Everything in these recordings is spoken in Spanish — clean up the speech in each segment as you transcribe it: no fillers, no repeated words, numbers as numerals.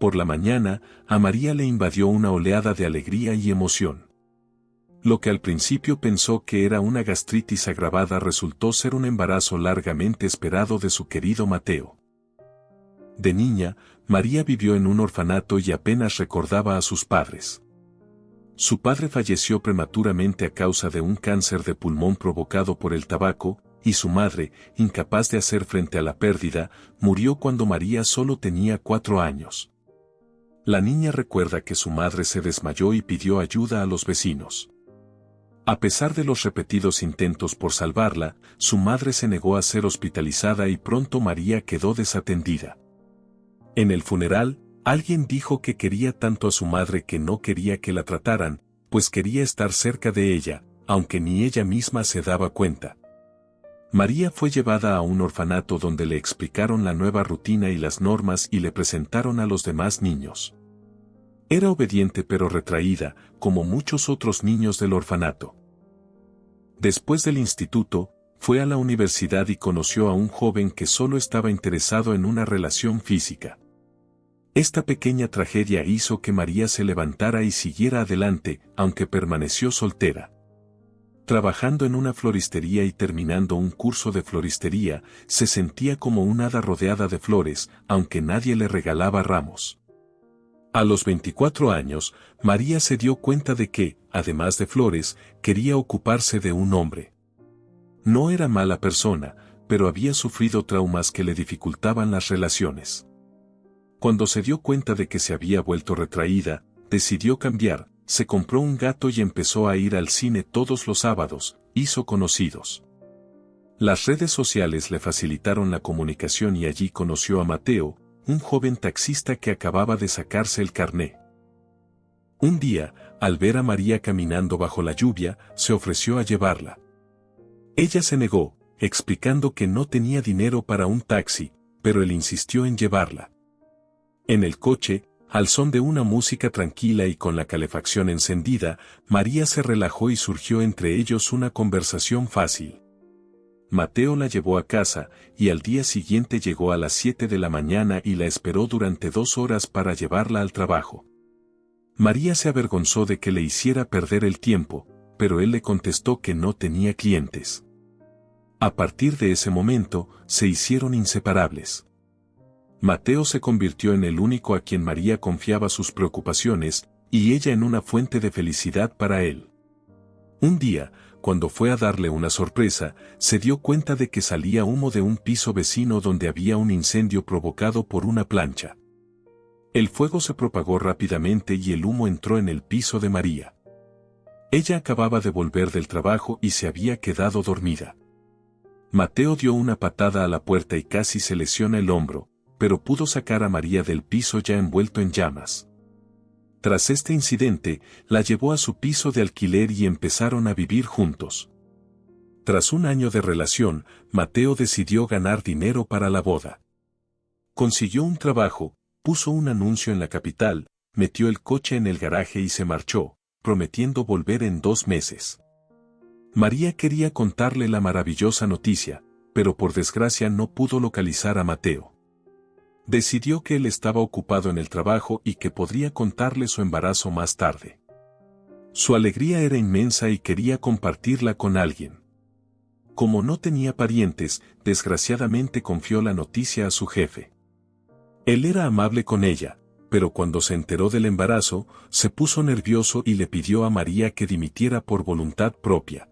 Por la mañana, a María le invadió una oleada de alegría y emoción. Lo que al principio pensó que era una gastritis agravada resultó ser un embarazo largamente esperado de su querido Mateo. De niña, María vivió en un orfanato y apenas recordaba a sus padres. Su padre falleció prematuramente a causa de un cáncer de pulmón provocado por el tabaco, y su madre, incapaz de hacer frente a la pérdida, murió cuando María solo tenía 4 años. La niña recuerda que su madre se desmayó y pidió ayuda a los vecinos. A pesar de los repetidos intentos por salvarla, su madre se negó a ser hospitalizada y pronto María quedó desatendida. En el funeral, alguien dijo que quería tanto a su madre que no quería que la trataran, pues quería estar cerca de ella, aunque ni ella misma se daba cuenta. María fue llevada a un orfanato donde le explicaron la nueva rutina y las normas y le presentaron a los demás niños. Era obediente pero retraída, como muchos otros niños del orfanato. Después del instituto, fue a la universidad y conoció a un joven que solo estaba interesado en una relación física. Esta pequeña tragedia hizo que María se levantara y siguiera adelante, aunque permaneció soltera. Trabajando en una floristería y terminando un curso de floristería, se sentía como un hada rodeada de flores, aunque nadie le regalaba ramos. A los 24 años, María se dio cuenta de que, además de flores, quería ocuparse de un hombre. No era mala persona, pero había sufrido traumas que le dificultaban las relaciones. Cuando se dio cuenta de que se había vuelto retraída, decidió cambiar. Se compró un gato y empezó a ir al cine todos los sábados, hizo conocidos. Las redes sociales le facilitaron la comunicación y allí conoció a Mateo, un joven taxista que acababa de sacarse el carné. Un día, al ver a María caminando bajo la lluvia, se ofreció a llevarla. Ella se negó, explicando que no tenía dinero para un taxi, pero él insistió en llevarla. En el coche, al son de una música tranquila y con la calefacción encendida, María se relajó y surgió entre ellos una conversación fácil. Mateo la llevó a casa, y al día siguiente llegó a las 7 de la mañana y la esperó durante 2 horas para llevarla al trabajo. María se avergonzó de que le hiciera perder el tiempo, pero él le contestó que no tenía clientes. A partir de ese momento, se hicieron inseparables. Mateo se convirtió en el único a quien María confiaba sus preocupaciones, y ella en una fuente de felicidad para él. Un día, cuando fue a darle una sorpresa, se dio cuenta de que salía humo de un piso vecino donde había un incendio provocado por una plancha. El fuego se propagó rápidamente y el humo entró en el piso de María. Ella acababa de volver del trabajo y se había quedado dormida. Mateo dio una patada a la puerta y casi se lesiona el hombro, pero pudo sacar a María del piso ya envuelto en llamas. Tras este incidente, la llevó a su piso de alquiler y empezaron a vivir juntos. Tras un año de relación, Mateo decidió ganar dinero para la boda. Consiguió un trabajo, puso un anuncio en la capital, metió el coche en el garaje y se marchó, prometiendo volver en 2 meses. María quería contarle la maravillosa noticia, pero por desgracia no pudo localizar a Mateo. Decidió que él estaba ocupado en el trabajo y que podría contarle su embarazo más tarde. Su alegría era inmensa y quería compartirla con alguien. Como no tenía parientes, desgraciadamente confió la noticia a su jefe. Él era amable con ella, pero cuando se enteró del embarazo, se puso nervioso y le pidió a María que dimitiera por voluntad propia.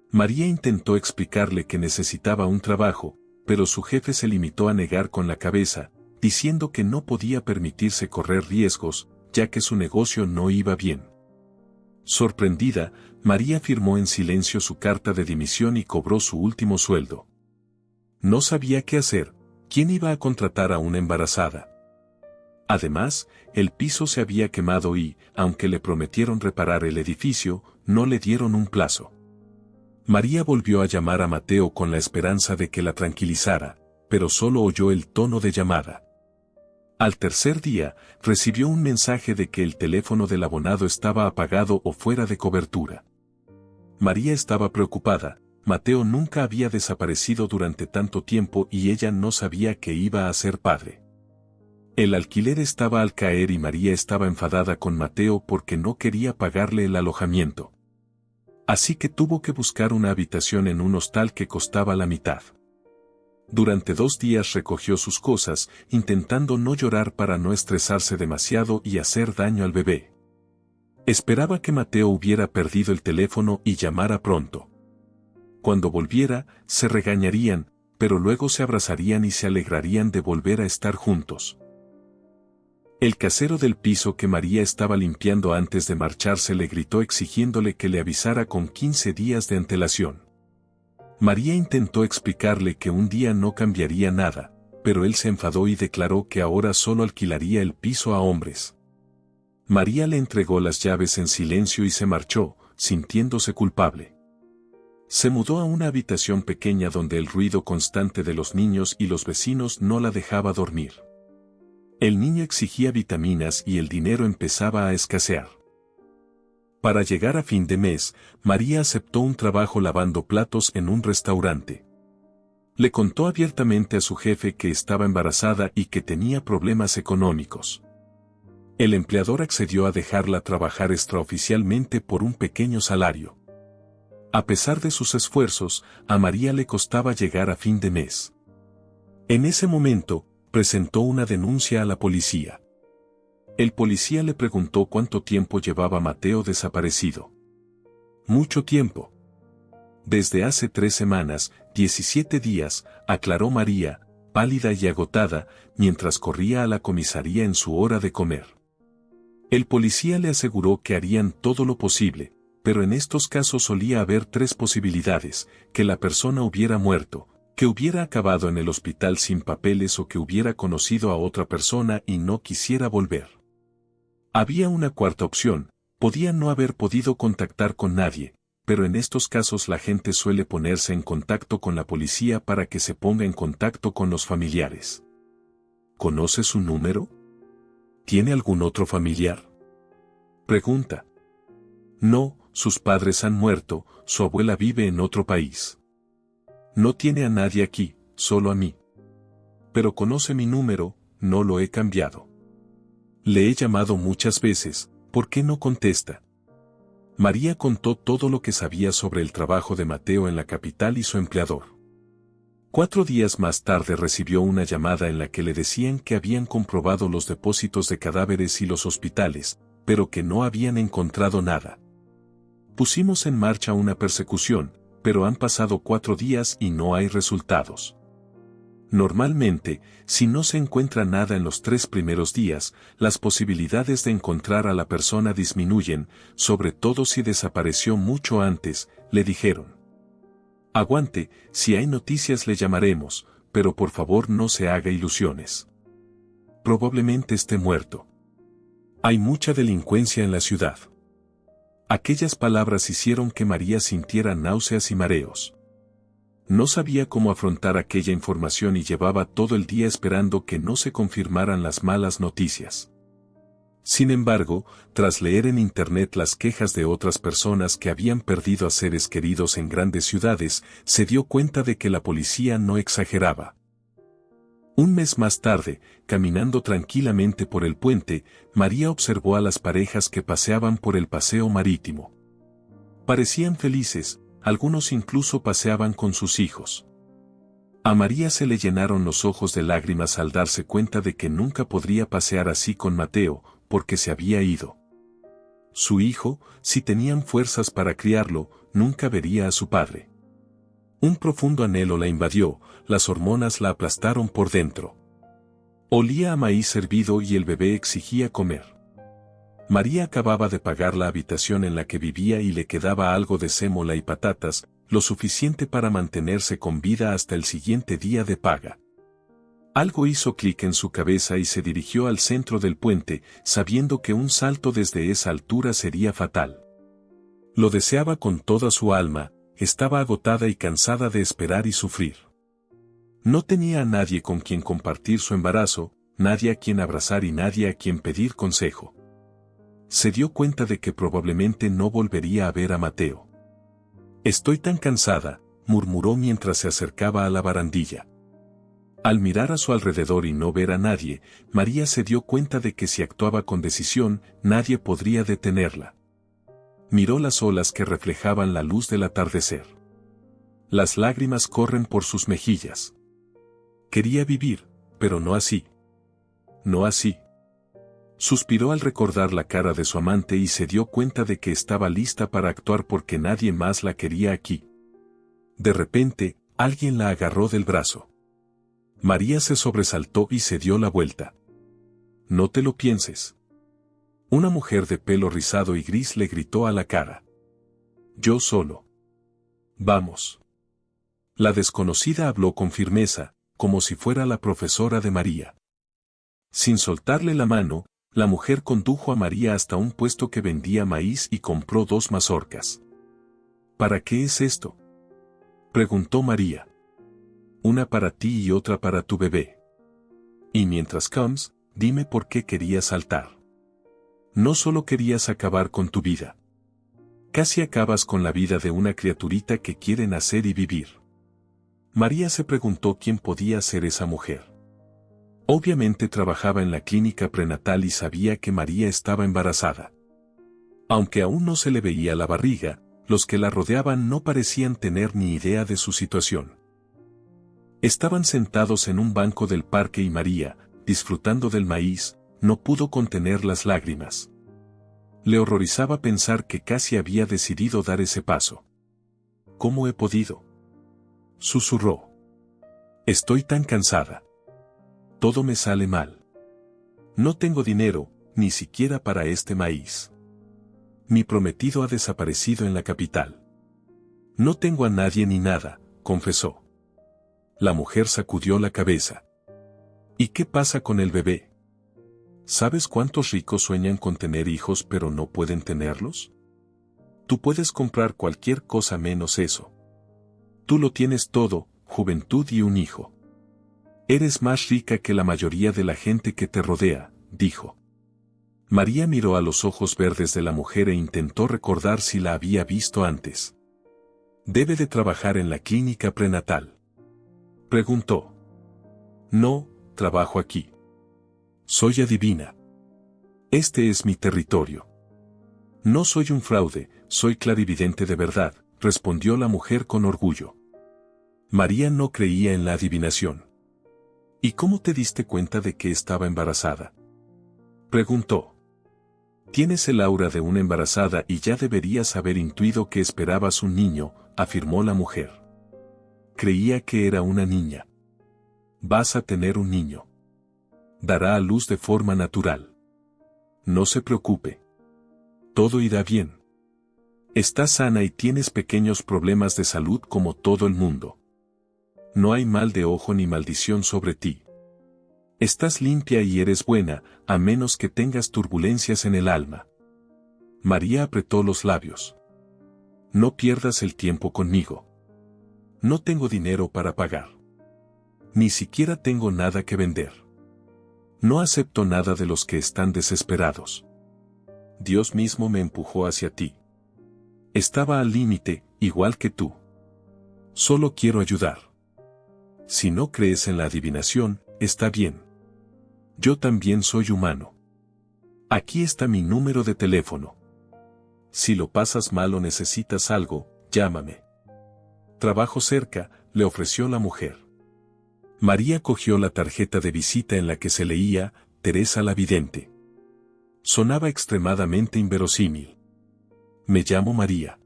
María intentó explicarle que necesitaba un trabajo, pero su jefe se limitó a negar con la cabeza, diciendo que no podía permitirse correr riesgos, ya que su negocio no iba bien. Sorprendida, María firmó en silencio su carta de dimisión y cobró su último sueldo. No sabía qué hacer, ¿quién iba a contratar a una embarazada? Además, el piso se había quemado y, aunque le prometieron reparar el edificio, no le dieron un plazo. María volvió a llamar a Mateo con la esperanza de que la tranquilizara, pero solo oyó el tono de llamada. Al tercer día, recibió un mensaje de que el teléfono del abonado estaba apagado o fuera de cobertura. María estaba preocupada, Mateo nunca había desaparecido durante tanto tiempo y ella no sabía que iba a ser padre. El alquiler estaba al caer y María estaba enfadada con Mateo porque no quería pagarle el alojamiento. Así que tuvo que buscar una habitación en un hostal que costaba la mitad. Durante 2 días recogió sus cosas, intentando no llorar para no estresarse demasiado y hacer daño al bebé. Esperaba que Mateo hubiera perdido el teléfono y llamara pronto. Cuando volviera, se regañarían, pero luego se abrazarían y se alegrarían de volver a estar juntos. El casero del piso que María estaba limpiando antes de marcharse le gritó exigiéndole que le avisara con 15 días de antelación. María intentó explicarle que un día no cambiaría nada, pero él se enfadó y declaró que ahora solo alquilaría el piso a hombres. María le entregó las llaves en silencio y se marchó, sintiéndose culpable. Se mudó a una habitación pequeña donde el ruido constante de los niños y los vecinos no la dejaba dormir. El niño exigía vitaminas y el dinero empezaba a escasear. Para llegar a fin de mes, María aceptó un trabajo lavando platos en un restaurante. Le contó abiertamente a su jefe que estaba embarazada y que tenía problemas económicos. El empleador accedió a dejarla trabajar extraoficialmente por un pequeño salario. A pesar de sus esfuerzos, a María le costaba llegar a fin de mes. En ese momento, presentó una denuncia a la policía. El policía le preguntó cuánto tiempo llevaba Mateo desaparecido. Mucho tiempo. Desde hace 3 semanas, 17 días, aclaró María, pálida y agotada, mientras corría a la comisaría en su hora de comer. El policía le aseguró que harían todo lo posible, pero en estos casos solía haber 3 posibilidades: que la persona hubiera muerto, que hubiera acabado en el hospital sin papeles o que hubiera conocido a otra persona y no quisiera volver. Había una cuarta opción: podía no haber podido contactar con nadie, pero en estos casos la gente suele ponerse en contacto con la policía para que se ponga en contacto con los familiares. ¿Conoce su número? ¿Tiene algún otro familiar? Pregunta. No, sus padres han muerto, su abuela vive en otro país. No tiene a nadie aquí, solo a mí. Pero conoce mi número, no lo he cambiado. Le he llamado muchas veces, ¿por qué no contesta? María contó todo lo que sabía sobre el trabajo de Mateo en la capital y su empleador. 4 días más tarde recibió una llamada en la que le decían que habían comprobado los depósitos de cadáveres y los hospitales, pero que no habían encontrado nada. Pusimos en marcha una persecución, pero han pasado 4 días y no hay resultados. Normalmente, si no se encuentra nada en los 3 primeros días, las posibilidades de encontrar a la persona disminuyen, sobre todo si desapareció mucho antes, le dijeron. Aguante, si hay noticias le llamaremos, pero por favor no se haga ilusiones. Probablemente esté muerto. Hay mucha delincuencia en la ciudad. Aquellas palabras hicieron que María sintiera náuseas y mareos. No sabía cómo afrontar aquella información y llevaba todo el día esperando que no se confirmaran las malas noticias. Sin embargo, tras leer en internet las quejas de otras personas que habían perdido a seres queridos en grandes ciudades, se dio cuenta de que la policía no exageraba. Un mes más tarde, caminando tranquilamente por el puente, María observó a las parejas que paseaban por el paseo marítimo. Parecían felices, algunos incluso paseaban con sus hijos. A María se le llenaron los ojos de lágrimas al darse cuenta de que nunca podría pasear así con Mateo, porque se había ido. Su hijo, si tenían fuerzas para criarlo, nunca vería a su padre. Un profundo anhelo la invadió, las hormonas la aplastaron por dentro. Olía a maíz hervido y el bebé exigía comer. María acababa de pagar la habitación en la que vivía y le quedaba algo de sémola y patatas, lo suficiente para mantenerse con vida hasta el siguiente día de paga. Algo hizo clic en su cabeza y se dirigió al centro del puente, sabiendo que un salto desde esa altura sería fatal. Lo deseaba con toda su alma, estaba agotada y cansada de esperar y sufrir. No tenía a nadie con quien compartir su embarazo, nadie a quien abrazar y nadie a quien pedir consejo. Se dio cuenta de que probablemente no volvería a ver a Mateo. Estoy tan cansada, murmuró mientras se acercaba a la barandilla. Al mirar a su alrededor y no ver a nadie, María se dio cuenta de que si actuaba con decisión, nadie podría detenerla. Miró las olas que reflejaban la luz del atardecer. Las lágrimas corren por sus mejillas. Quería vivir, pero no así. No así. Suspiró al recordar la cara de su amante y se dio cuenta de que estaba lista para actuar porque nadie más la quería aquí. De repente, alguien la agarró del brazo. María se sobresaltó y se dio la vuelta. No te lo pienses. Una mujer de pelo rizado y gris le gritó a la cara. Yo solo. Vamos. La desconocida habló con firmeza, como si fuera la profesora de María. Sin soltarle la mano, la mujer condujo a María hasta un puesto que vendía maíz y compró 2 mazorcas. ¿Para qué es esto?, preguntó María. Una para ti y otra para tu bebé. Y mientras comes, dime por qué querías saltar. No solo querías acabar con tu vida. Casi acabas con la vida de una criaturita que quiere nacer y vivir. María se preguntó quién podía ser esa mujer. Obviamente trabajaba en la clínica prenatal y sabía que María estaba embarazada. Aunque aún no se le veía la barriga, los que la rodeaban no parecían tener ni idea de su situación. Estaban sentados en un banco del parque y María, disfrutando del maíz, no pudo contener las lágrimas. Le horrorizaba pensar que casi había decidido dar ese paso. ¿Cómo he podido?, susurró. Estoy tan cansada. Todo me sale mal. No tengo dinero, ni siquiera para este maíz. Mi prometido ha desaparecido en la capital. No tengo a nadie ni nada, confesó. La mujer sacudió la cabeza. ¿Y qué pasa con el bebé? ¿Sabes cuántos ricos sueñan con tener hijos pero no pueden tenerlos? Tú puedes comprar cualquier cosa menos eso. Tú lo tienes todo, juventud y un hijo. Eres más rica que la mayoría de la gente que te rodea, dijo. María miró a los ojos verdes de la mujer e intentó recordar si la había visto antes. ¿Debe de trabajar en la clínica prenatal?, preguntó. No, trabajo aquí. Soy adivina. Este es mi territorio. No soy un fraude, soy clarividente de verdad, respondió la mujer con orgullo. María no creía en la adivinación. ¿Y cómo te diste cuenta de que estaba embarazada?, preguntó. Tienes el aura de una embarazada y ya deberías haber intuido que esperabas un niño, afirmó la mujer. Creía que era una niña. Vas a tener un niño. Dará a luz de forma natural. No se preocupe. Todo irá bien. Estás sana y tienes pequeños problemas de salud como todo el mundo. No hay mal de ojo ni maldición sobre ti. Estás limpia y eres buena, a menos que tengas turbulencias en el alma. María apretó los labios. No pierdas el tiempo conmigo. No tengo dinero para pagar. Ni siquiera tengo nada que vender. No acepto nada de los que están desesperados. Dios mismo me empujó hacia ti. Estaba al límite, igual que tú. Solo quiero ayudar. Si no crees en la adivinación, está bien. Yo también soy humano. Aquí está mi número de teléfono. Si lo pasas mal o necesitas algo, llámame. Trabajo cerca, le ofreció la mujer. María cogió la tarjeta de visita en la que se leía, Teresa la Vidente. Sonaba extremadamente inverosímil. Me llamo María.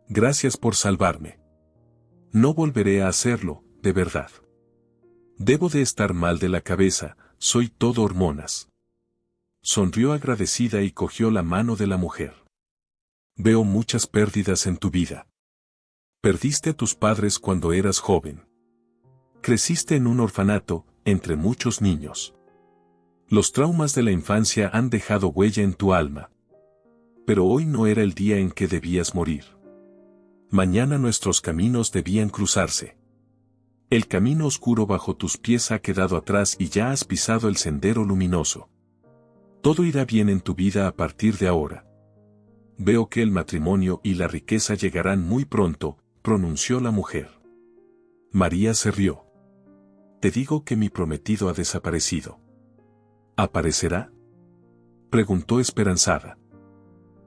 Gracias por salvarme. No volveré a hacerlo, de verdad. Debo de estar mal de la cabeza, soy todo hormonas. Sonrió agradecida y cogió la mano de la mujer. Veo muchas pérdidas en tu vida. Perdiste a tus padres cuando eras joven. Creciste en un orfanato, entre muchos niños. Los traumas de la infancia han dejado huella en tu alma. Pero hoy no era el día en que debías morir. Mañana nuestros caminos debían cruzarse. El camino oscuro bajo tus pies ha quedado atrás y ya has pisado el sendero luminoso. Todo irá bien en tu vida a partir de ahora. Veo que el matrimonio y la riqueza llegarán muy pronto, pronunció la mujer. María se rió. Te digo que mi prometido ha desaparecido. ¿Aparecerá?, preguntó esperanzada.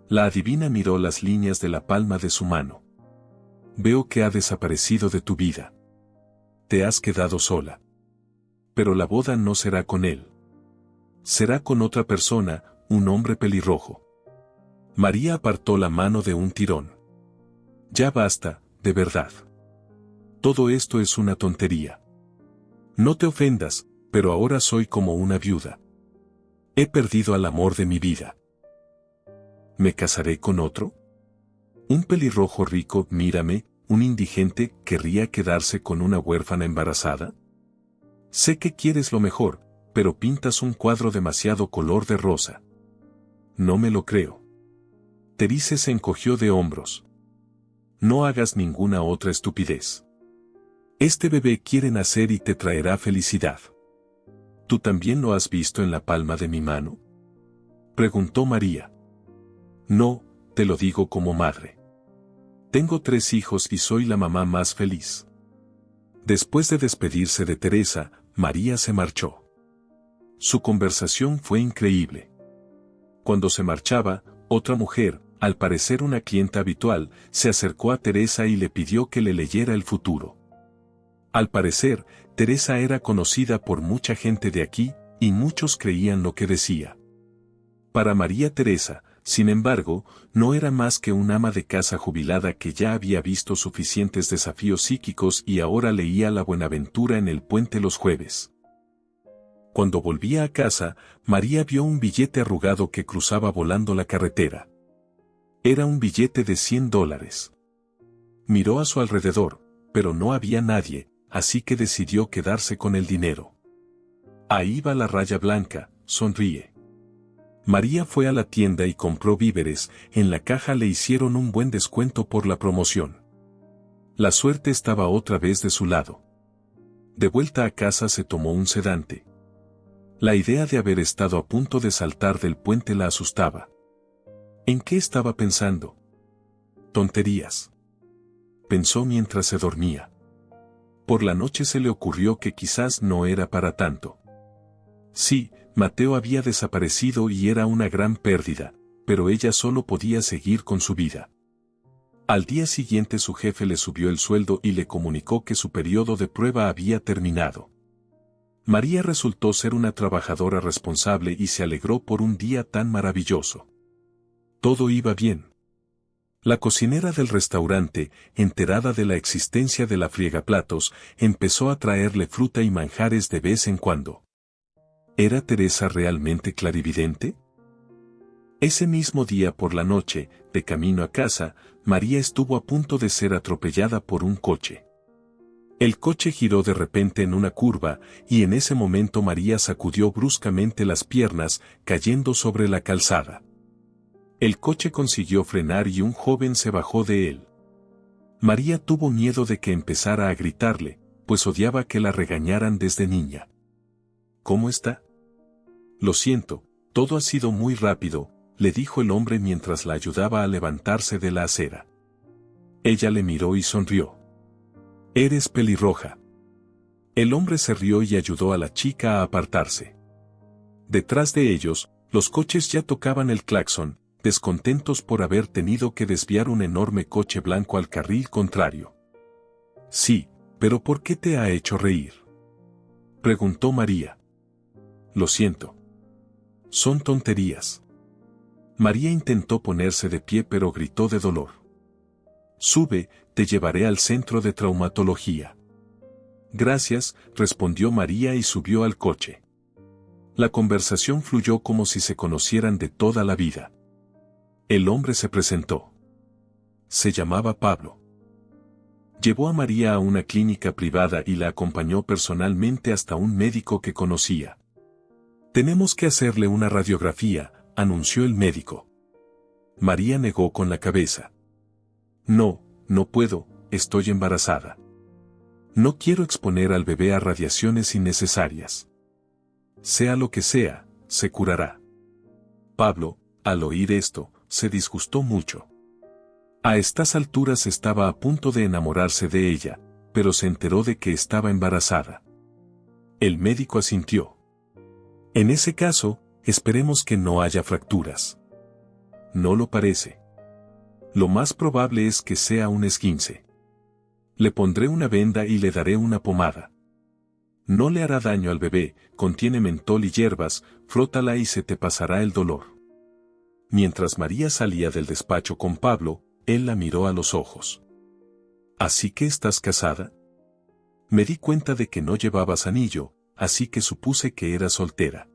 La adivina miró las líneas de la palma de su mano. Veo que ha desaparecido de tu vida. Te has quedado sola. Pero la boda no será con él. Será con otra persona, un hombre pelirrojo. María apartó la mano de un tirón. Ya basta, de verdad. Todo esto es una tontería. No te ofendas, pero ahora soy como una viuda. He perdido al amor de mi vida. ¿Me casaré con otro? Un pelirrojo rico, mírame, un indigente, ¿querría quedarse con una huérfana embarazada? Sé que quieres lo mejor, pero pintas un cuadro demasiado color de rosa. No me lo creo. Terice se encogió de hombros. No hagas ninguna otra estupidez. Este bebé quiere nacer y te traerá felicidad. ¿Tú también lo has visto en la palma de mi mano?, preguntó María. No, te lo digo como madre. Tengo 3 hijos y soy la mamá más feliz. Después de despedirse de Teresa, María se marchó. Su conversación fue increíble. Cuando se marchaba, otra mujer, al parecer una clienta habitual, se acercó a Teresa y le pidió que le leyera el futuro. Al parecer, Teresa era conocida por mucha gente de aquí, y muchos creían lo que decía. Para María Teresa, sin embargo, no era más que un ama de casa jubilada que ya había visto suficientes desafíos psíquicos y ahora leía la Buenaventura en el puente los jueves. Cuando volvía a casa, María vio un billete arrugado que cruzaba volando la carretera. Era un billete de $100. Miró a su alrededor, pero no había nadie, así que decidió quedarse con el dinero. Ahí va la raya blanca, sonríe. María fue a la tienda y compró víveres, en la caja le hicieron un buen descuento por la promoción. La suerte estaba otra vez de su lado. De vuelta a casa se tomó un sedante. La idea de haber estado a punto de saltar del puente la asustaba. ¿En qué estaba pensando? Tonterías, pensó mientras se dormía. Por la noche se le ocurrió que quizás no era para tanto. Sí, Mateo había desaparecido y era una gran pérdida, pero ella solo podía seguir con su vida. Al día siguiente su jefe le subió el sueldo y le comunicó que su periodo de prueba había terminado. María resultó ser una trabajadora responsable y se alegró por un día tan maravilloso. Todo iba bien. La cocinera del restaurante, enterada de la existencia de la friegaplatos, empezó a traerle fruta y manjares de vez en cuando. ¿Era Teresa realmente clarividente? Ese mismo día por la noche, de camino a casa, María estuvo a punto de ser atropellada por un coche. El coche giró de repente en una curva, y en ese momento María sacudió bruscamente las piernas, cayendo sobre la calzada. El coche consiguió frenar y un joven se bajó de él. María tuvo miedo de que empezara a gritarle, pues odiaba que la regañaran desde niña. ¿Cómo está? Lo siento, todo ha sido muy rápido, le dijo el hombre mientras la ayudaba a levantarse de la acera. Ella le miró y sonrió. Eres pelirroja. El hombre se rió y ayudó a la chica a apartarse. Detrás de ellos, los coches ya tocaban el claxon, descontentos por haber tenido que desviar un enorme coche blanco al carril contrario. Sí, pero ¿por qué te ha hecho reír?, preguntó María. Lo siento. Son tonterías. María intentó ponerse de pie pero gritó de dolor. Sube, te llevaré al centro de traumatología. Gracias, respondió María y subió al coche. La conversación fluyó como si se conocieran de toda la vida. El hombre se presentó. Se llamaba Pablo. Llevó a María a una clínica privada y la acompañó personalmente hasta un médico que conocía. Tenemos que hacerle una radiografía, anunció el médico. María negó con la cabeza. No, no puedo, estoy embarazada. No quiero exponer al bebé a radiaciones innecesarias. Sea lo que sea, se curará. Pablo, al oír esto, se disgustó mucho. A estas alturas estaba a punto de enamorarse de ella, pero se enteró de que estaba embarazada. El médico asintió. En ese caso, esperemos que no haya fracturas. No lo parece. Lo más probable es que sea un esguince. Le pondré una venda y le daré una pomada. No le hará daño al bebé, contiene mentol y hierbas, frótala y se te pasará el dolor. Mientras María salía del despacho con Pablo, él la miró a los ojos. ¿Así que estás casada? Me di cuenta de que no llevabas anillo, así que supuse que eras soltera.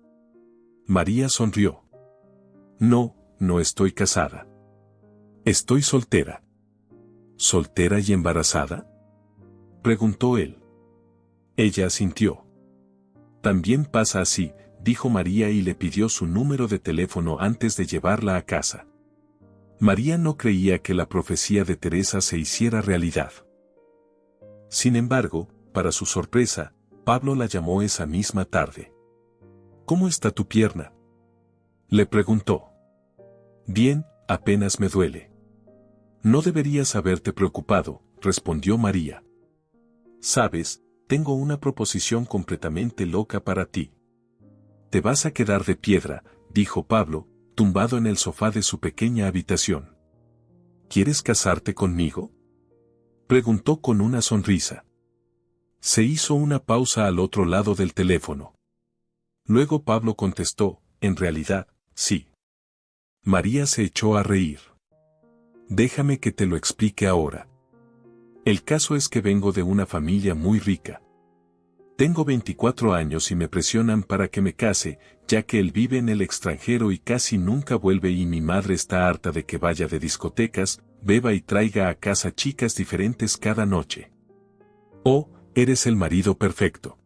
María sonrió. No, no estoy casada. Estoy soltera. ¿Soltera y embarazada?, preguntó él. Ella asintió. También pasa así, dijo María y le pidió su número de teléfono antes de llevarla a casa. María no creía que la profecía de Teresa se hiciera realidad. Sin embargo, para su sorpresa, Pablo la llamó esa misma tarde. ¿Cómo está tu pierna?, le preguntó. Bien, apenas me duele. No deberías haberte preocupado, respondió María. Sabes, tengo una proposición completamente loca para ti. Te vas a quedar de piedra, dijo Pablo, tumbado en el sofá de su pequeña habitación. ¿Quieres casarte conmigo?, preguntó con una sonrisa. Se hizo una pausa al otro lado del teléfono. Luego Pablo contestó, en realidad, sí. María se echó a reír. Déjame que te lo explique ahora. El caso es que vengo de una familia muy rica. Tengo 24 años y me presionan para que me case, ya que él vive en el extranjero y casi nunca vuelve y mi madre está harta de que vaya de discotecas, beba y traiga a casa chicas diferentes cada noche. Oh, eres el marido perfecto.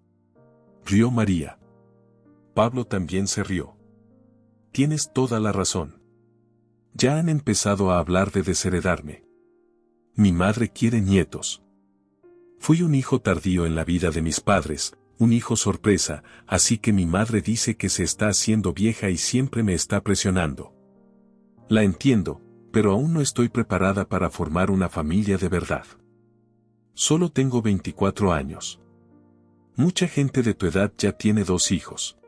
Rió María. Pablo también se rió. Tienes toda la razón. Ya han empezado a hablar de desheredarme. Mi madre quiere nietos. Fui un hijo tardío en la vida de mis padres, un hijo sorpresa, así que mi madre dice que se está haciendo vieja y siempre me está presionando. La entiendo, pero aún no estoy preparada para formar una familia de verdad. Solo tengo 24 años. Mucha gente de tu edad ya tiene 2 hijos.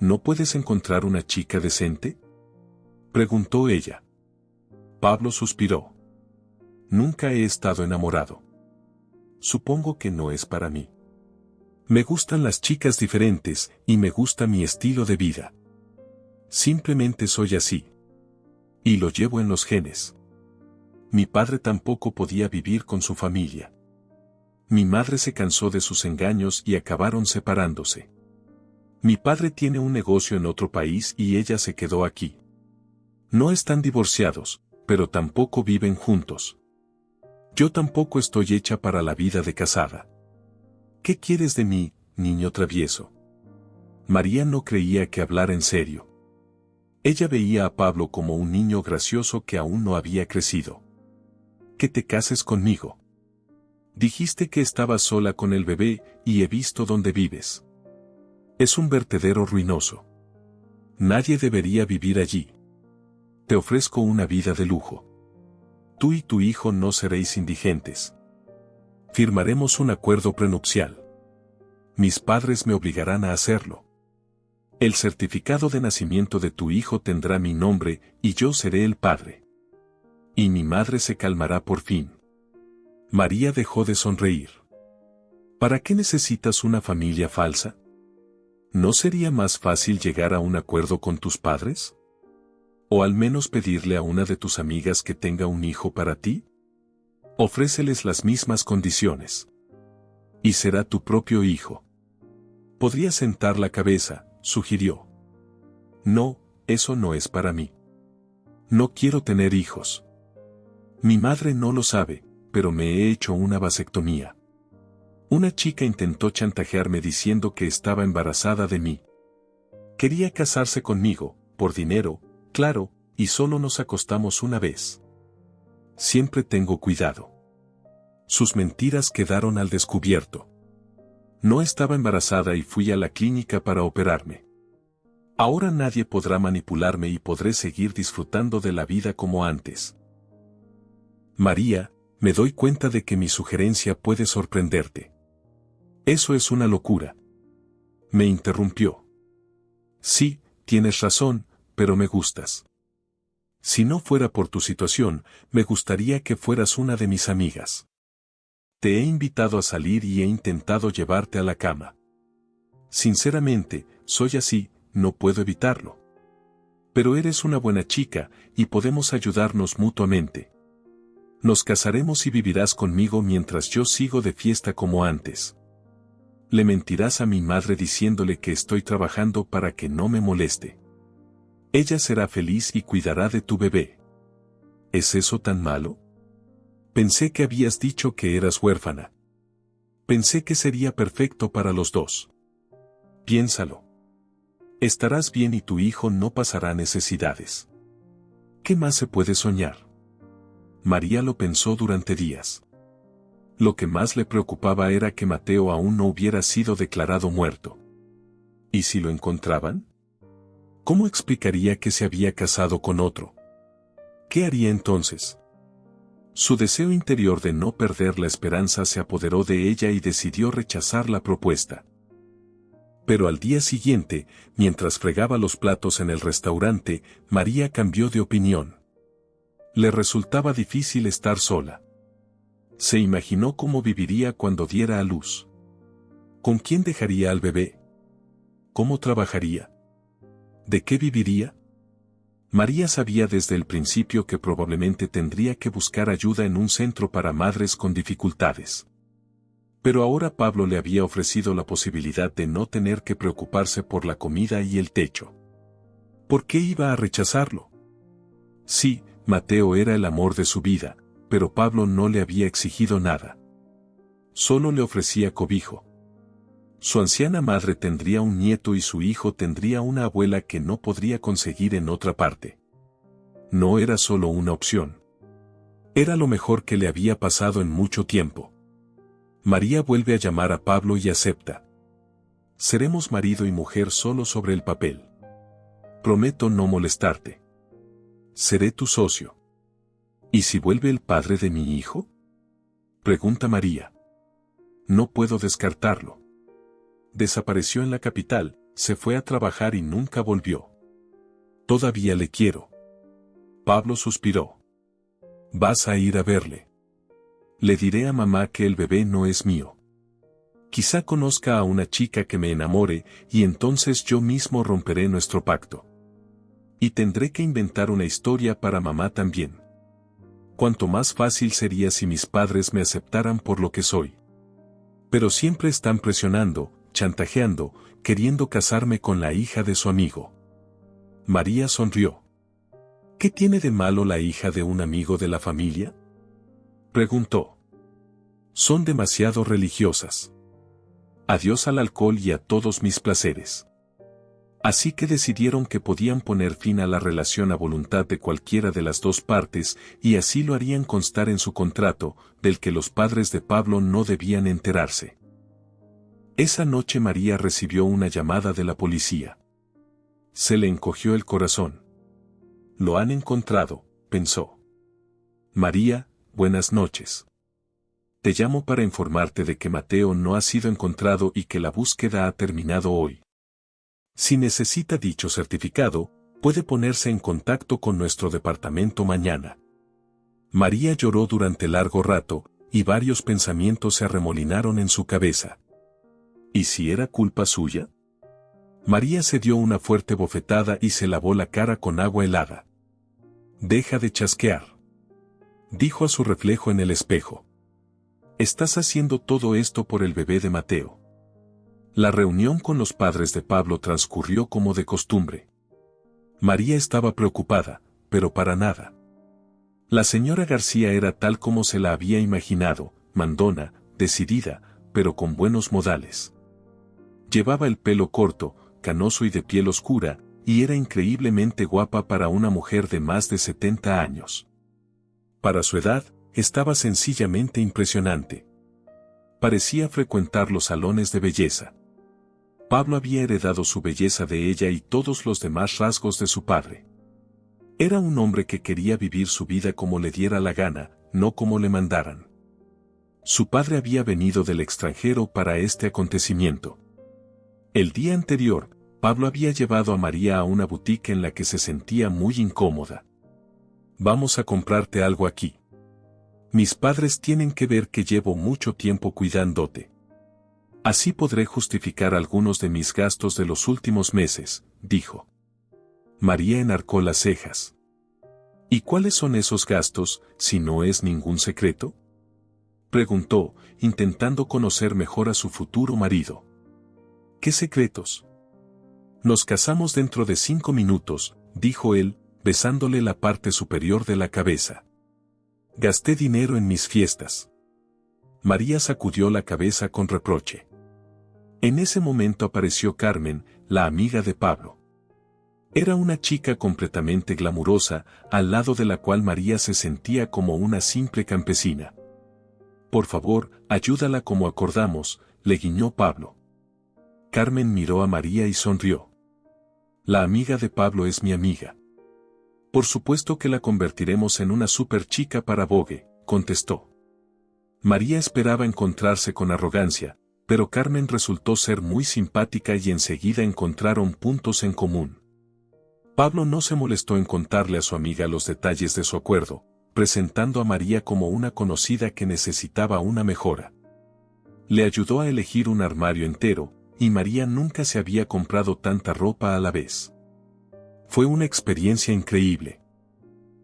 ¿No puedes encontrar una chica decente?, preguntó ella. Pablo suspiró. Nunca he estado enamorado. Supongo que no es para mí. Me gustan las chicas diferentes, y me gusta mi estilo de vida. Simplemente soy así. Y lo llevo en los genes. Mi padre tampoco podía vivir con su familia. Mi madre se cansó de sus engaños y acabaron separándose. Mi padre tiene un negocio en otro país y ella se quedó aquí. No están divorciados, pero tampoco viven juntos. Yo tampoco estoy hecha para la vida de casada. ¿Qué quieres de mí, niño travieso? María no creía que hablara en serio. Ella veía a Pablo como un niño gracioso que aún no había crecido. Que te cases conmigo. Dijiste que estabas sola con el bebé y he visto dónde vives. Es un vertedero ruinoso. Nadie debería vivir allí. Te ofrezco una vida de lujo. Tú y tu hijo no seréis indigentes. Firmaremos un acuerdo prenupcial. Mis padres me obligarán a hacerlo. El certificado de nacimiento de tu hijo tendrá mi nombre y yo seré el padre. Y mi madre se calmará por fin. María dejó de sonreír. ¿Para qué necesitas una familia falsa? ¿No sería más fácil llegar a un acuerdo con tus padres? ¿O al menos pedirle a una de tus amigas que tenga un hijo para ti? Ofréceles las mismas condiciones. Y será tu propio hijo. Podría sentar la cabeza, sugirió. No, eso no es para mí. No quiero tener hijos. Mi madre no lo sabe, pero me he hecho una vasectomía. Una chica intentó chantajearme diciendo que estaba embarazada de mí. Quería casarse conmigo, por dinero, claro, y solo nos acostamos una vez. Siempre tengo cuidado. Sus mentiras quedaron al descubierto. No estaba embarazada y fui a la clínica para operarme. Ahora nadie podrá manipularme y podré seguir disfrutando de la vida como antes. María, me doy cuenta de que mi sugerencia puede sorprenderte. Eso es una locura. Me interrumpió. Sí, tienes razón, pero me gustas. Si no fuera por tu situación, me gustaría que fueras una de mis amigas. Te he invitado a salir y he intentado llevarte a la cama. Sinceramente, soy así, no puedo evitarlo. Pero eres una buena chica, y podemos ayudarnos mutuamente. Nos casaremos y vivirás conmigo mientras yo sigo de fiesta como antes. Le mentirás a mi madre diciéndole que estoy trabajando para que no me moleste. Ella será feliz y cuidará de tu bebé. ¿Es eso tan malo? Pensé que habías dicho que eras huérfana. Pensé que sería perfecto para los dos. Piénsalo. Estarás bien y tu hijo no pasará necesidades. ¿Qué más se puede soñar? María lo pensó durante días. Lo que más le preocupaba era que Mateo aún no hubiera sido declarado muerto. ¿Y si lo encontraban? ¿Cómo explicaría que se había casado con otro? ¿Qué haría entonces? Su deseo interior de no perder la esperanza se apoderó de ella y decidió rechazar la propuesta. Pero al día siguiente, mientras fregaba los platos en el restaurante, María cambió de opinión. Le resultaba difícil estar sola. Se imaginó cómo viviría cuando diera a luz. ¿Con quién dejaría al bebé? ¿Cómo trabajaría? ¿De qué viviría? María sabía desde el principio que probablemente tendría que buscar ayuda en un centro para madres con dificultades. Pero ahora Pablo le había ofrecido la posibilidad de no tener que preocuparse por la comida y el techo. ¿Por qué iba a rechazarlo? Sí, Mateo era el amor de su vida, pero Pablo no le había exigido nada. Solo le ofrecía cobijo. Su anciana madre tendría un nieto y su hijo tendría una abuela que no podría conseguir en otra parte. No era solo una opción. Era lo mejor que le había pasado en mucho tiempo. María vuelve a llamar a Pablo y acepta. Seremos marido y mujer solo sobre el papel. Prometo no molestarte. Seré tu socio. ¿Y si vuelve el padre de mi hijo? Pregunta María. No puedo descartarlo. Desapareció en la capital, se fue a trabajar y nunca volvió. Todavía le quiero. Pablo suspiró. Vas a ir a verle. Le diré a mamá que el bebé no es mío. Quizá conozca a una chica que me enamore y entonces yo mismo romperé nuestro pacto. Y tendré que inventar una historia para mamá también. Cuanto más fácil sería si mis padres me aceptaran por lo que soy. Pero siempre están presionando, chantajeando, queriendo casarme con la hija de su amigo. María sonrió. ¿Qué tiene de malo la hija de un amigo de la familia? Preguntó. Son demasiado religiosas. Adiós al alcohol y a todos mis placeres. Así que decidieron que podían poner fin a la relación a voluntad de cualquiera de las dos partes, y así lo harían constar en su contrato, del que los padres de Pablo no debían enterarse. Esa noche María recibió una llamada de la policía. Se le encogió el corazón. Lo han encontrado, pensó. María, buenas noches. Te llamo para informarte de que Mateo no ha sido encontrado y que la búsqueda ha terminado hoy. Si necesita dicho certificado, puede ponerse en contacto con nuestro departamento mañana. María lloró durante largo rato, y varios pensamientos se arremolinaron en su cabeza. ¿Y si era culpa suya? María se dio una fuerte bofetada y se lavó la cara con agua helada. Deja de chasquear, dijo a su reflejo en el espejo. Estás haciendo todo esto por el bebé de Mateo. La reunión con los padres de Pablo transcurrió como de costumbre. María estaba preocupada, pero para nada. La señora García era tal como se la había imaginado, mandona, decidida, pero con buenos modales. Llevaba el pelo corto, canoso y de piel oscura, y era increíblemente guapa para una mujer de más de 70 años. Para su edad, estaba sencillamente impresionante. Parecía frecuentar los salones de belleza. Pablo había heredado su belleza de ella y todos los demás rasgos de su padre. Era un hombre que quería vivir su vida como le diera la gana, no como le mandaran. Su padre había venido del extranjero para este acontecimiento. El día anterior, Pablo había llevado a María a una boutique en la que se sentía muy incómoda. Vamos a comprarte algo aquí. Mis padres tienen que ver que llevo mucho tiempo cuidándote. Así podré justificar algunos de mis gastos de los últimos meses, dijo. María enarcó las cejas. ¿Y cuáles son esos gastos, si no es ningún secreto? Preguntó, intentando conocer mejor a su futuro marido. ¿Qué secretos? Nos casamos dentro de 5 minutos, dijo él, besándole la parte superior de la cabeza. Gasté dinero en mis fiestas. María sacudió la cabeza con reproche. En ese momento apareció Carmen, la amiga de Pablo. Era una chica completamente glamurosa, al lado de la cual María se sentía como una simple campesina. Por favor, ayúdala como acordamos, le guiñó Pablo. Carmen miró a María y sonrió. La amiga de Pablo es mi amiga. Por supuesto que la convertiremos en una super chica para Vogue, contestó. María esperaba encontrarse con arrogancia, pero Carmen resultó ser muy simpática y enseguida encontraron puntos en común. Pablo no se molestó en contarle a su amiga los detalles de su acuerdo, presentando a María como una conocida que necesitaba una mejora. Le ayudó a elegir un armario entero, y María nunca se había comprado tanta ropa a la vez. Fue una experiencia increíble.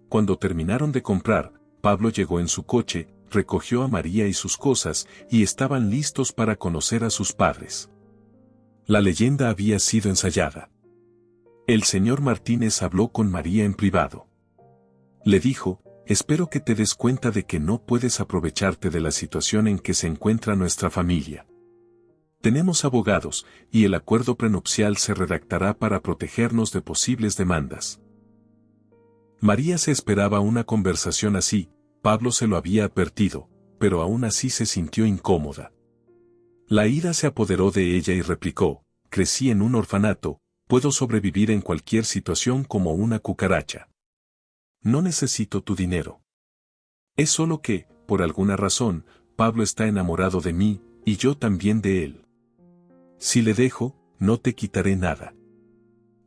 Cuando terminaron de comprar, Pablo llegó en su coche, recogió a María y sus cosas, y estaban listos para conocer a sus padres. La leyenda había sido ensayada. El señor Martínez habló con María en privado. Le dijo, espero que te des cuenta de que no puedes aprovecharte de la situación en que se encuentra nuestra familia. Tenemos abogados, y el acuerdo prenupcial se redactará para protegernos de posibles demandas. María se esperaba una conversación así, Pablo se lo había advertido, pero aún así se sintió incómoda. La ira se apoderó de ella y replicó, crecí en un orfanato, puedo sobrevivir en cualquier situación como una cucaracha. No necesito tu dinero. Es solo que, por alguna razón, Pablo está enamorado de mí, y yo también de él. Si le dejo, no te quitaré nada.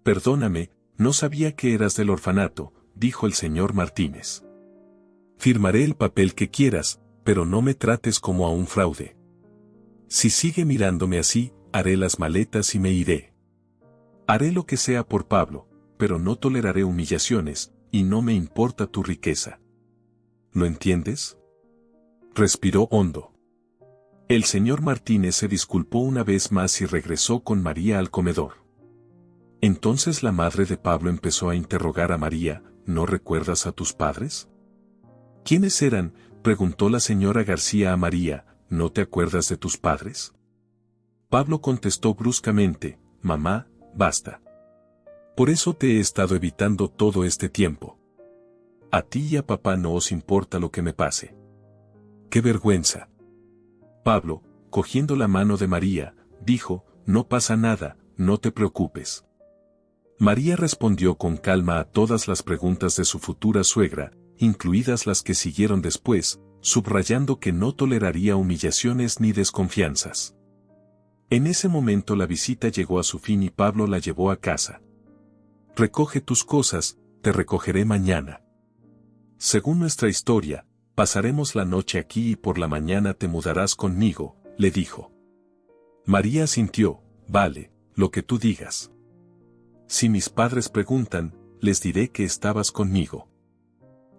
Perdóname, no sabía que eras del orfanato, dijo el señor Martínez. Firmaré el papel que quieras, pero no me trates como a un fraude. Si sigue mirándome así, haré las maletas y me iré. Haré lo que sea por Pablo, pero no toleraré humillaciones, y no me importa tu riqueza. ¿Lo entiendes? Respiró hondo. El señor Martínez se disculpó una vez más y regresó con María al comedor. Entonces la madre de Pablo empezó a interrogar a María, ¿no recuerdas a tus padres? ¿Quiénes eran?, preguntó la señora García a María, ¿no te acuerdas de tus padres? Pablo contestó bruscamente, mamá, basta. Por eso te he estado evitando todo este tiempo. A ti y a papá no os importa lo que me pase. ¡Qué vergüenza! Pablo, cogiendo la mano de María, dijo, no pasa nada, no te preocupes. María respondió con calma a todas las preguntas de su futura suegra, incluidas las que siguieron después, subrayando que no toleraría humillaciones ni desconfianzas. En ese momento la visita llegó a su fin y Pablo la llevó a casa. Recoge tus cosas, te recogeré mañana. Según nuestra historia, pasaremos la noche aquí y por la mañana te mudarás conmigo, le dijo. María asintió, vale, lo que tú digas. Si mis padres preguntan, les diré que estabas conmigo.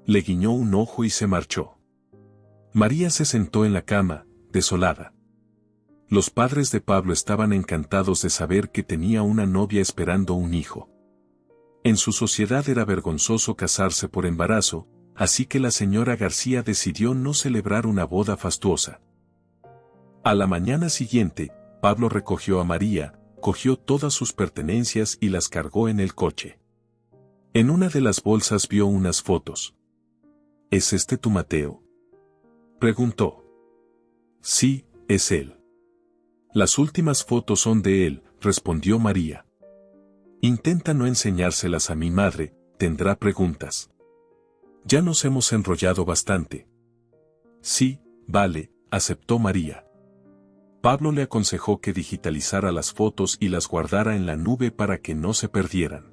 Le guiñó un ojo y se marchó. María se sentó en la cama, desolada. Los padres de Pablo estaban encantados de saber que tenía una novia esperando un hijo. En su sociedad era vergonzoso casarse por embarazo, así que la señora García decidió no celebrar una boda fastuosa. A la mañana siguiente, Pablo recogió a María, cogió todas sus pertenencias y las cargó en el coche. En una de las bolsas vio unas fotos. ¿Es este tu Mateo?, preguntó. Sí, es él. Las últimas fotos son de él, respondió María. Intenta no enseñárselas a mi madre, tendrá preguntas. Ya nos hemos enrollado bastante. Sí, vale, aceptó María. Pablo le aconsejó que digitalizara las fotos y las guardara en la nube para que no se perdieran.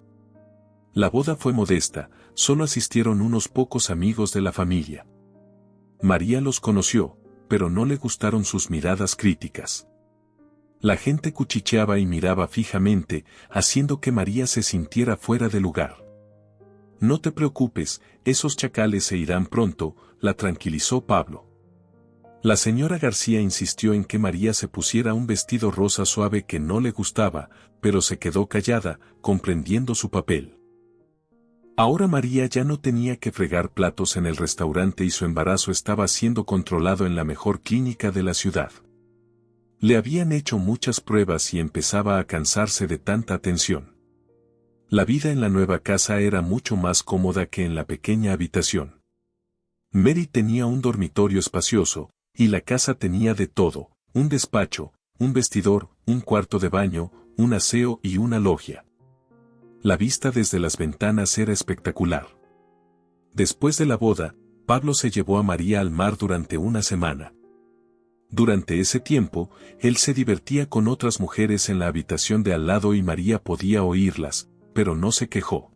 La boda fue modesta, solo asistieron unos pocos amigos de la familia. María los conoció, pero no le gustaron sus miradas críticas. La gente cuchicheaba y miraba fijamente, haciendo que María se sintiera fuera de lugar. No te preocupes, esos chacales se irán pronto, la tranquilizó Pablo. La señora García insistió en que María se pusiera un vestido rosa suave que no le gustaba, pero se quedó callada, comprendiendo su papel. Ahora María ya no tenía que fregar platos en el restaurante y su embarazo estaba siendo controlado en la mejor clínica de la ciudad. Le habían hecho muchas pruebas y empezaba a cansarse de tanta atención. La vida en la nueva casa era mucho más cómoda que en la pequeña habitación. Mary tenía un dormitorio espacioso, y la casa tenía de todo: un despacho, un vestidor, un cuarto de baño, un aseo y una logia. La vista desde las ventanas era espectacular. Después de la boda, Pablo se llevó a María al mar durante una semana. Durante ese tiempo, él se divertía con otras mujeres en la habitación de al lado y María podía oírlas, pero no se quejó.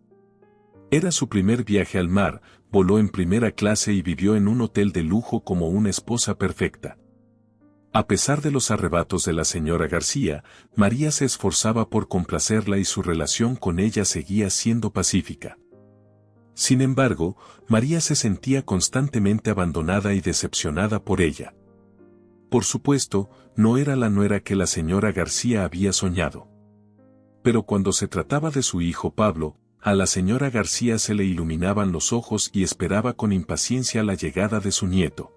Era su primer viaje al mar, voló en primera clase y vivió en un hotel de lujo como una esposa perfecta. A pesar de los arrebatos de la señora García, María se esforzaba por complacerla y su relación con ella seguía siendo pacífica. Sin embargo, María se sentía constantemente abandonada y decepcionada por ella. Por supuesto, no era la nuera que la señora García había soñado. Pero cuando se trataba de su hijo Pablo, a la señora García se le iluminaban los ojos y esperaba con impaciencia la llegada de su nieto.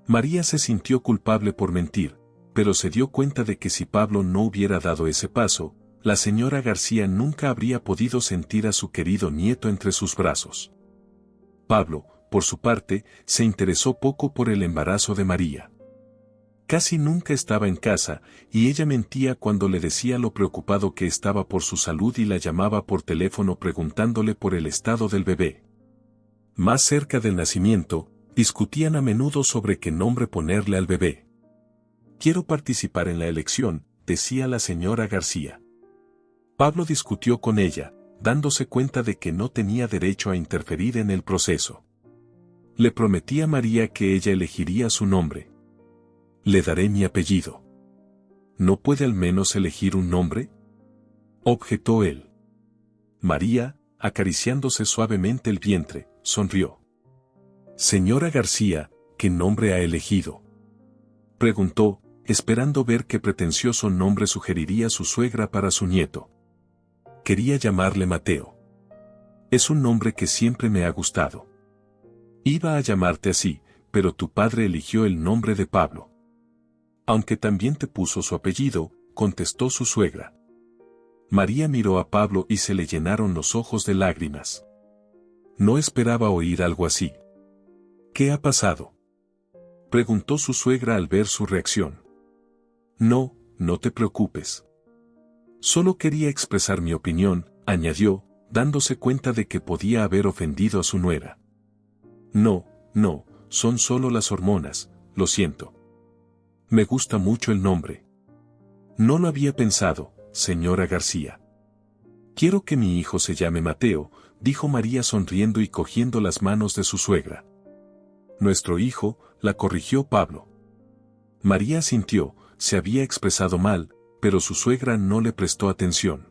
María se sintió culpable por mentir, pero se dio cuenta de que si Pablo no hubiera dado ese paso, la señora García nunca habría podido sentir a su querido nieto entre sus brazos. Pablo, por su parte, se interesó poco por el embarazo de María. Casi nunca estaba en casa, y ella mentía cuando le decía lo preocupado que estaba por su salud y la llamaba por teléfono preguntándole por el estado del bebé. Más cerca del nacimiento, discutían a menudo sobre qué nombre ponerle al bebé. «Quiero participar en la elección», decía la señora García. Pablo discutió con ella, dándose cuenta de que no tenía derecho a interferir en el proceso. Le prometí a María que ella elegiría su nombre. «Le daré mi apellido». «¿No puede al menos elegir un nombre?», objetó él. María, acariciándose suavemente el vientre, sonrió. «Señora García, ¿qué nombre ha elegido?», preguntó, esperando ver qué pretencioso nombre sugeriría su suegra para su nieto. «Quería llamarle Mateo. Es un nombre que siempre me ha gustado». «Iba a llamarte así, pero tu padre eligió el nombre de Pablo». «Aunque también te puso su apellido», contestó su suegra. María miró a Pablo y se le llenaron los ojos de lágrimas. No esperaba oír algo así. «¿Qué ha pasado?», preguntó su suegra al ver su reacción. «No, no te preocupes. Solo quería expresar mi opinión», añadió, dándose cuenta de que podía haber ofendido a su nuera. «No, no, son solo las hormonas, lo siento. Me gusta mucho el nombre». «No lo había pensado, señora García. Quiero que mi hijo se llame Mateo», dijo María sonriendo y cogiendo las manos de su suegra. «Nuestro hijo», la corrigió Pablo. María sintió, se había expresado mal, pero su suegra no le prestó atención.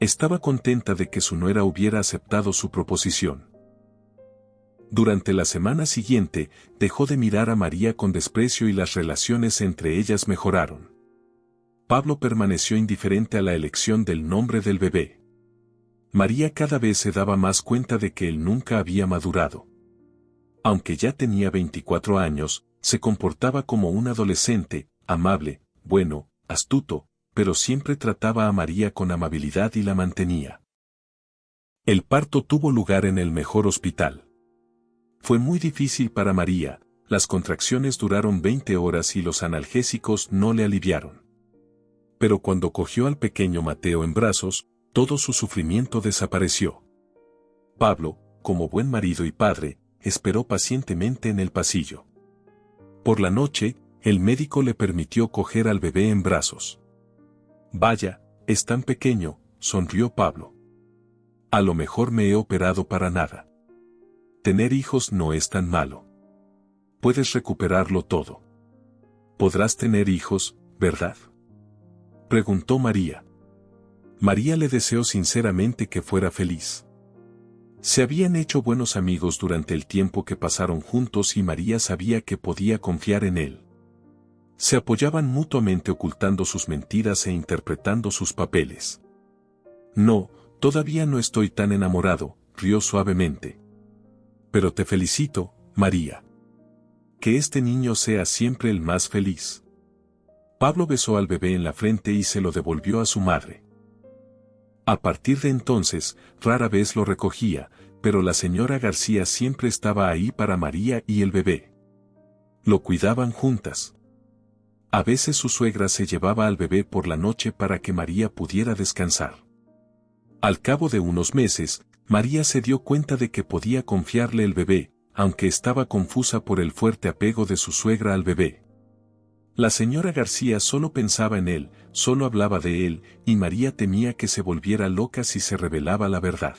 Estaba contenta de que su nuera hubiera aceptado su proposición. Durante la semana siguiente, dejó de mirar a María con desprecio y las relaciones entre ellas mejoraron. Pablo permaneció indiferente a la elección del nombre del bebé. María cada vez se daba más cuenta de que él nunca había madurado. Aunque ya tenía 24 años, se comportaba como un adolescente, amable, bueno, astuto, pero siempre trataba a María con amabilidad y la mantenía. El parto tuvo lugar en el mejor hospital. Fue muy difícil para María, las contracciones duraron 20 horas y los analgésicos no le aliviaron. Pero cuando cogió al pequeño Mateo en brazos, todo su sufrimiento desapareció. Pablo, como buen marido y padre, esperó pacientemente en el pasillo. Por la noche, el médico le permitió coger al bebé en brazos. Vaya, es tan pequeño, sonrió Pablo. A lo mejor me he operado para nada. Tener hijos no es tan malo. Puedes recuperarlo todo. Podrás tener hijos, ¿verdad?, preguntó María. María le deseó sinceramente que fuera feliz. Se habían hecho buenos amigos durante el tiempo que pasaron juntos y María sabía que podía confiar en él. Se apoyaban mutuamente ocultando sus mentiras e interpretando sus papeles. No, todavía no estoy tan enamorado, rió suavemente. Pero te felicito, María. Que este niño sea siempre el más feliz. Pablo besó al bebé en la frente y se lo devolvió a su madre. A partir de entonces, rara vez lo recogía, pero la señora García siempre estaba ahí para María y el bebé. Lo cuidaban juntas. A veces su suegra se llevaba al bebé por la noche para que María pudiera descansar. Al cabo de unos meses, María se dio cuenta de que podía confiarle el bebé, aunque estaba confusa por el fuerte apego de su suegra al bebé. La señora García solo pensaba en él, solo hablaba de él, y María temía que se volviera loca si se revelaba la verdad.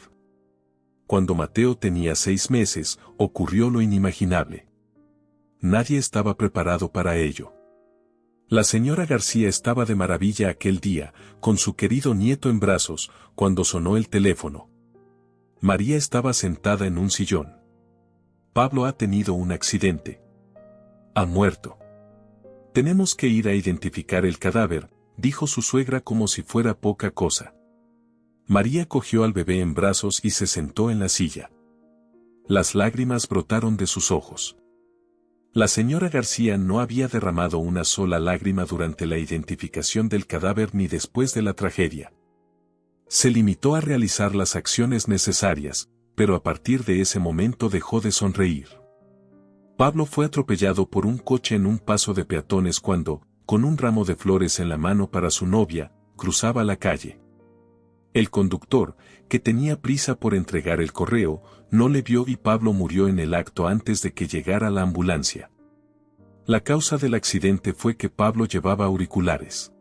Cuando Mateo tenía 6 meses, ocurrió lo inimaginable. Nadie estaba preparado para ello. La señora García estaba de maravilla aquel día, con su querido nieto en brazos, cuando sonó el teléfono. María estaba sentada en un sillón. Pablo ha tenido un accidente. Ha muerto. Tenemos que ir a identificar el cadáver, dijo su suegra como si fuera poca cosa. María cogió al bebé en brazos y se sentó en la silla. Las lágrimas brotaron de sus ojos. La señora García no había derramado una sola lágrima durante la identificación del cadáver ni después de la tragedia. Se limitó a realizar las acciones necesarias, pero a partir de ese momento dejó de sonreír. Pablo fue atropellado por un coche en un paso de peatones cuando, con un ramo de flores en la mano para su novia, cruzaba la calle. El conductor, que tenía prisa por entregar el correo, no le vio y Pablo murió en el acto antes de que llegara la ambulancia. La causa del accidente fue que Pablo llevaba auriculares.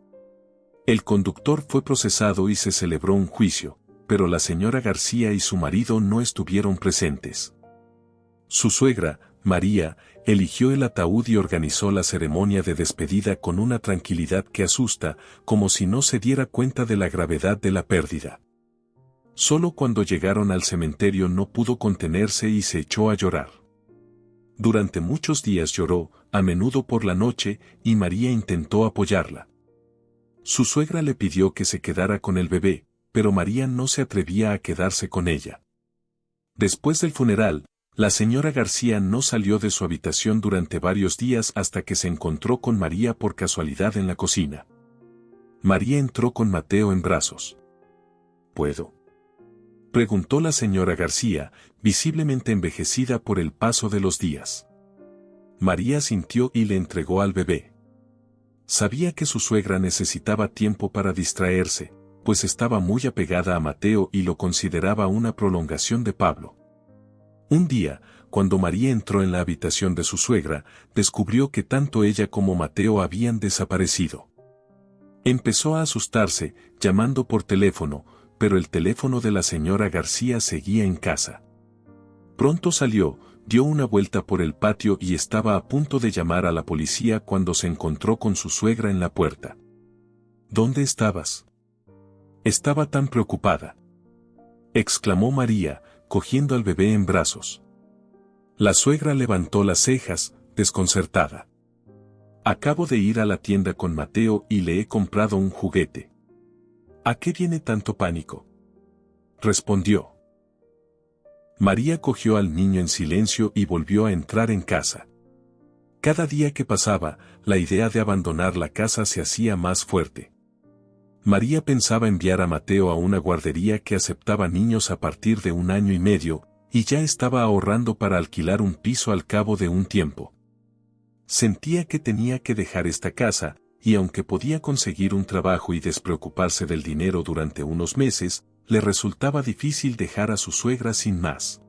El conductor fue procesado y se celebró un juicio, pero la señora García y su marido no estuvieron presentes. Su suegra, María, eligió el ataúd y organizó la ceremonia de despedida con una tranquilidad que asusta, como si no se diera cuenta de la gravedad de la pérdida. Solo cuando llegaron al cementerio no pudo contenerse y se echó a llorar. Durante muchos días lloró, a menudo por la noche, y María intentó apoyarla. Su suegra le pidió que se quedara con el bebé, pero María no se atrevía a quedarse con ella. Después del funeral, la señora García no salió de su habitación durante varios días hasta que se encontró con María por casualidad en la cocina. María entró con Mateo en brazos. ¿Puedo?, preguntó la señora García, visiblemente envejecida por el paso de los días. María sintió y le entregó al bebé. Sabía que su suegra necesitaba tiempo para distraerse, pues estaba muy apegada a Mateo y lo consideraba una prolongación de Pablo. Un día, cuando María entró en la habitación de su suegra, descubrió que tanto ella como Mateo habían desaparecido. Empezó a asustarse, llamando por teléfono, pero el teléfono de la señora García seguía en casa. Pronto salió, dio una vuelta por el patio y estaba a punto de llamar a la policía cuando se encontró con su suegra en la puerta. ¿Dónde estabas? Estaba tan preocupada, exclamó María, cogiendo al bebé en brazos. La suegra levantó las cejas, desconcertada. Acabo de ir a la tienda con Mateo y le he comprado un juguete. ¿A qué viene tanto pánico?, respondió. María cogió al niño en silencio y volvió a entrar en casa. Cada día que pasaba, la idea de abandonar la casa se hacía más fuerte. María pensaba enviar a Mateo a una guardería que aceptaba niños a partir de 1 año y medio, y ya estaba ahorrando para alquilar un piso al cabo de un tiempo. Sentía que tenía que dejar esta casa, y aunque podía conseguir un trabajo y despreocuparse del dinero durante unos meses, le resultaba difícil dejar a su suegra sin más.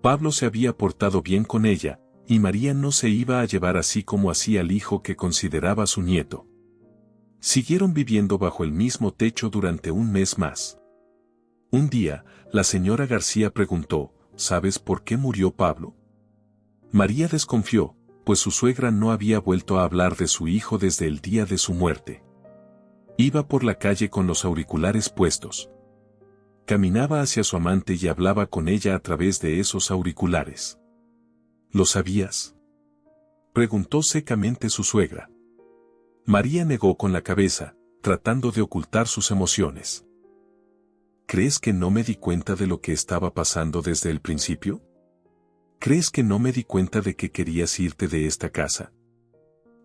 Pablo se había portado bien con ella, y María no se iba a llevar así como así al hijo que consideraba su nieto. Siguieron viviendo bajo el mismo techo durante un mes más. Un día, la señora García preguntó, ¿sabes por qué murió Pablo? María desconfió, pues su suegra no había vuelto a hablar de su hijo desde el día de su muerte. Iba por la calle con los auriculares puestos. Caminaba hacia su amante y hablaba con ella a través de esos auriculares. ¿Lo sabías?, preguntó secamente su suegra. María negó con la cabeza, tratando de ocultar sus emociones. ¿Crees que no me di cuenta de lo que estaba pasando desde el principio? ¿Crees que no me di cuenta de que querías irte de esta casa?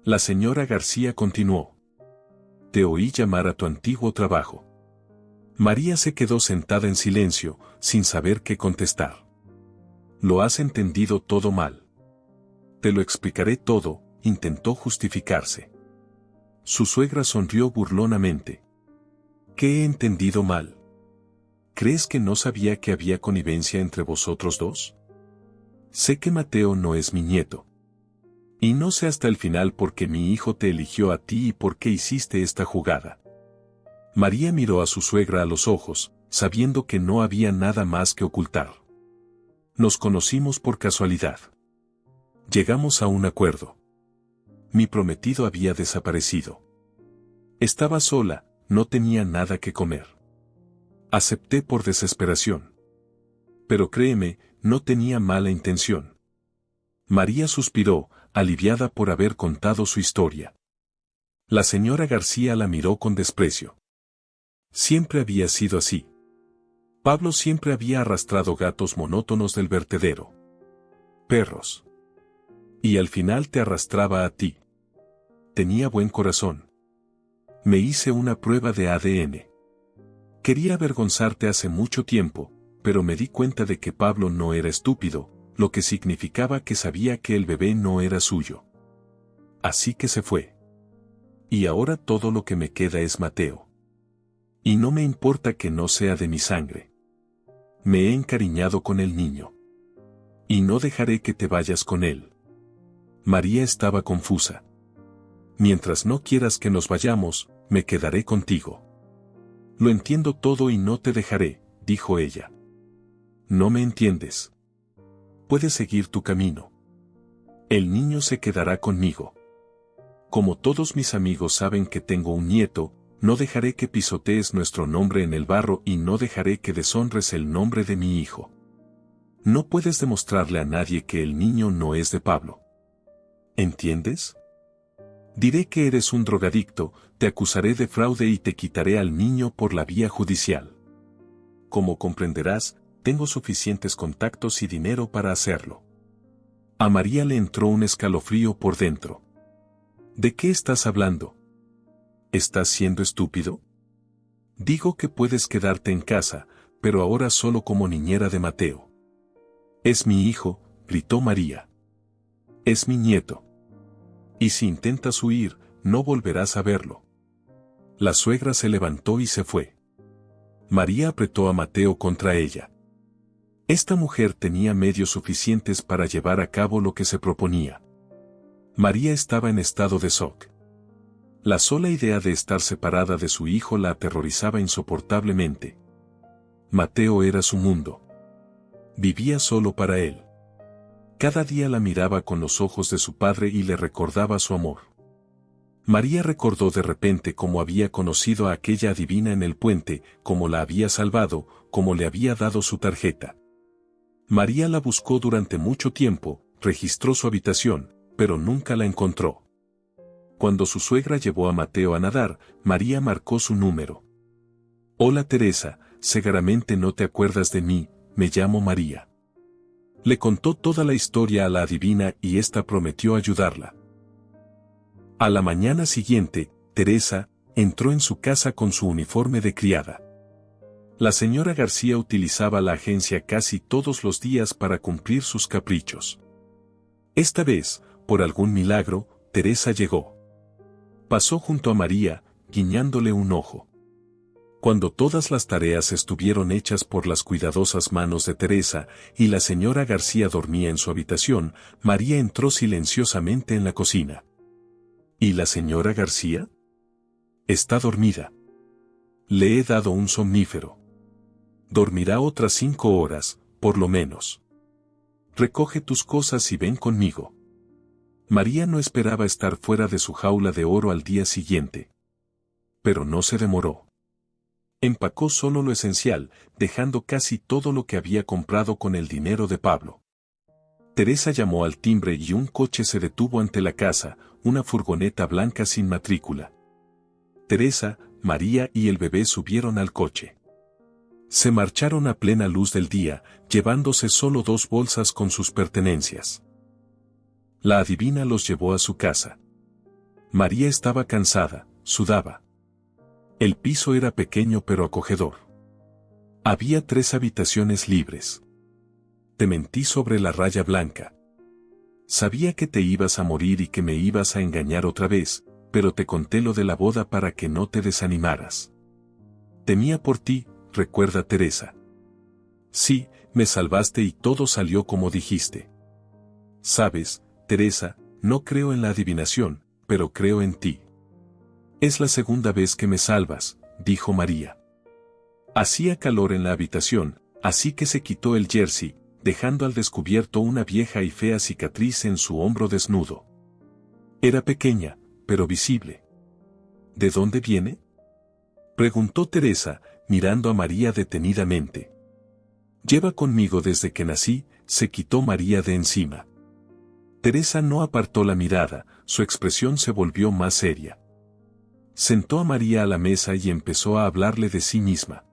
La señora García continuó. Te oí llamar a tu antiguo trabajo. María se quedó sentada en silencio, sin saber qué contestar. Lo has entendido todo mal. Te lo explicaré todo, intentó justificarse. Su suegra sonrió burlonamente. ¿Qué he entendido mal? ¿Crees que no sabía que había connivencia entre vosotros dos? Sé que Mateo no es mi nieto. Y no sé hasta el final por qué mi hijo te eligió a ti y por qué hiciste esta jugada. María miró a su suegra a los ojos, sabiendo que no había nada más que ocultar. Nos conocimos por casualidad. Llegamos a un acuerdo. Mi prometido había desaparecido. Estaba sola, no tenía nada que comer. Acepté por desesperación. Pero créeme, no tenía mala intención. María suspiró, aliviada por haber contado su historia. La señora García la miró con desprecio. Siempre había sido así. Pablo siempre había arrastrado gatos monótonos del vertedero. Perros. Y al final te arrastraba a ti. Tenía buen corazón. Me hice una prueba de ADN. Quería avergonzarte hace mucho tiempo, pero me di cuenta de que Pablo no era estúpido, lo que significaba que sabía que el bebé no era suyo. Así que se fue. Y ahora todo lo que me queda es Mateo. Y no me importa que no sea de mi sangre. Me he encariñado con el niño. Y no dejaré que te vayas con él. María estaba confusa. Mientras no quieras que nos vayamos, me quedaré contigo. Lo entiendo todo y no te dejaré, dijo ella. No me entiendes. Puedes seguir tu camino. El niño se quedará conmigo. Como todos mis amigos saben que tengo un nieto, no dejaré que pisotees nuestro nombre en el barro y no dejaré que deshonres el nombre de mi hijo. No puedes demostrarle a nadie que el niño no es de Pablo. ¿Entiendes? Diré que eres un drogadicto, te acusaré de fraude y te quitaré al niño por la vía judicial. Como comprenderás, tengo suficientes contactos y dinero para hacerlo. A María le entró un escalofrío por dentro. ¿De qué estás hablando? ¿Estás siendo estúpido? Digo que puedes quedarte en casa, pero ahora solo como niñera de Mateo. Es mi hijo, gritó María. Es mi nieto. Y si intentas huir, no volverás a verlo. La suegra se levantó y se fue. María apretó a Mateo contra ella. Esta mujer tenía medios suficientes para llevar a cabo lo que se proponía. María estaba en estado de shock. La sola idea de estar separada de su hijo la aterrorizaba insoportablemente. Mateo era su mundo. Vivía solo para él. Cada día la miraba con los ojos de su padre y le recordaba su amor. María recordó de repente cómo había conocido a aquella adivina en el puente, cómo la había salvado, cómo le había dado su tarjeta. María la buscó durante mucho tiempo, registró su habitación, pero nunca la encontró. Cuando su suegra llevó a Mateo a nadar, María marcó su número. Hola Teresa, seguramente no te acuerdas de mí, me llamo María. Le contó toda la historia a la adivina y ésta prometió ayudarla. A la mañana siguiente, Teresa entró en su casa con su uniforme de criada. La señora García utilizaba la agencia casi todos los días para cumplir sus caprichos. Esta vez, por algún milagro, Teresa llegó. Pasó junto a María, guiñándole un ojo. Cuando todas las tareas estuvieron hechas por las cuidadosas manos de Teresa y la señora García dormía en su habitación, María entró silenciosamente en la cocina. ¿Y la señora García? Está dormida. Le he dado un somnífero. Dormirá otras 5 horas, por lo menos. Recoge tus cosas y ven conmigo. María no esperaba estar fuera de su jaula de oro al día siguiente. Pero no se demoró. Empacó solo lo esencial, dejando casi todo lo que había comprado con el dinero de Pablo. Teresa llamó al timbre y un coche se detuvo ante la casa, una furgoneta blanca sin matrícula. Teresa, María y el bebé subieron al coche. Se marcharon a plena luz del día, llevándose solo 2 bolsas con sus pertenencias. La adivina los llevó a su casa. María estaba cansada, sudaba. El piso era pequeño pero acogedor. Había 3 habitaciones libres. Te mentí sobre la raya blanca. Sabía que te ibas a morir y que me ibas a engañar otra vez, pero te conté lo de la boda para que no te desanimaras. Temía por ti, recuerda Teresa. Sí, me salvaste y todo salió como dijiste. Sabes, Teresa, no creo en la adivinación, pero creo en ti. Es la segunda vez que me salvas, dijo María. Hacía calor en la habitación, así que se quitó el jersey, dejando al descubierto una vieja y fea cicatriz en su hombro desnudo. Era pequeña, pero visible. ¿De dónde viene?, preguntó Teresa, mirando a María detenidamente. Lleva conmigo desde que nací, se quitó María de encima. Teresa no apartó la mirada, su expresión se volvió más seria. Sentó a María a la mesa y empezó a hablarle de sí misma.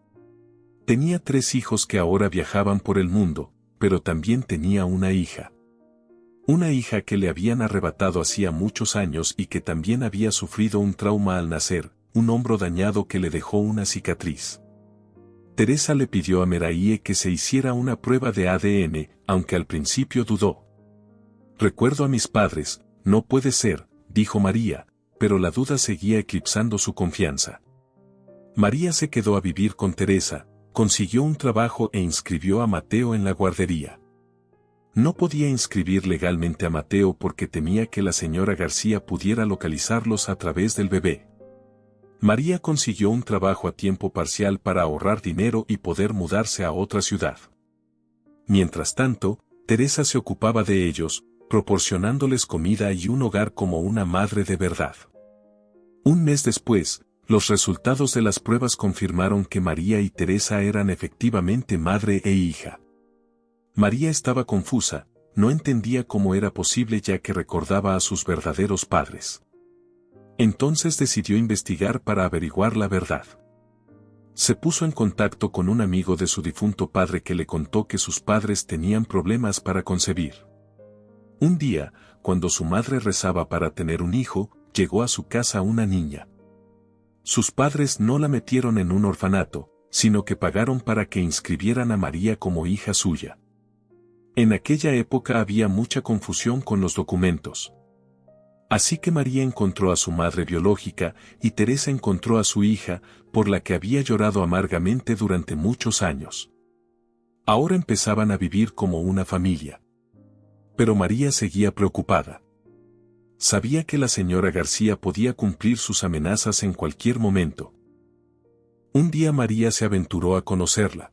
Tenía 3 hijos que ahora viajaban por el mundo, pero también tenía una hija. Una hija que le habían arrebatado hacía muchos años y que también había sufrido un trauma al nacer, un hombro dañado que le dejó una cicatriz. Teresa le pidió a Meraíe que se hiciera una prueba de ADN, aunque al principio dudó. Recuerdo a mis padres, no puede ser, dijo María, pero la duda seguía eclipsando su confianza. María se quedó a vivir con Teresa, consiguió un trabajo e inscribió a Mateo en la guardería. No podía inscribir legalmente a Mateo porque temía que la señora García pudiera localizarlos a través del bebé. María consiguió un trabajo a tiempo parcial para ahorrar dinero y poder mudarse a otra ciudad. Mientras tanto, Teresa se ocupaba de ellos, proporcionándoles comida y un hogar como una madre de verdad. Un mes después, los resultados de las pruebas confirmaron que María y Teresa eran efectivamente madre e hija. María estaba confusa, no entendía cómo era posible ya que recordaba a sus verdaderos padres. Entonces decidió investigar para averiguar la verdad. Se puso en contacto con un amigo de su difunto padre que le contó que sus padres tenían problemas para concebir. Un día, cuando su madre rezaba para tener un hijo, llegó a su casa una niña. Sus padres no la metieron en un orfanato, sino que pagaron para que inscribieran a María como hija suya. En aquella época había mucha confusión con los documentos. Así que María encontró a su madre biológica y Teresa encontró a su hija, por la que había llorado amargamente durante muchos años. Ahora empezaban a vivir como una familia. Pero María seguía preocupada. Sabía que la señora García podía cumplir sus amenazas en cualquier momento. Un día María se aventuró a conocerla.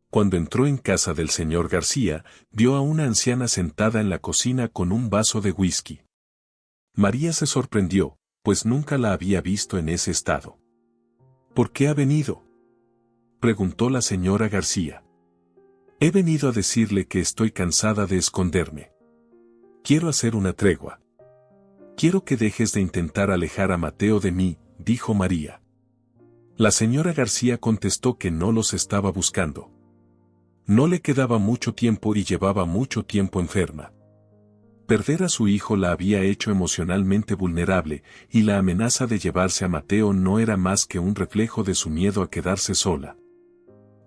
Cuando entró en casa del señor García, vio a una anciana sentada en la cocina con un vaso de whisky. María se sorprendió, pues nunca la había visto en ese estado. ¿Por qué ha venido?, preguntó la señora García. He venido a decirle que estoy cansada de esconderme. Quiero hacer una tregua. Quiero que dejes de intentar alejar a Mateo de mí, dijo María. La señora García contestó que no los estaba buscando. No le quedaba mucho tiempo y llevaba mucho tiempo enferma. Perder a su hijo la había hecho emocionalmente vulnerable, y la amenaza de llevarse a Mateo no era más que un reflejo de su miedo a quedarse sola.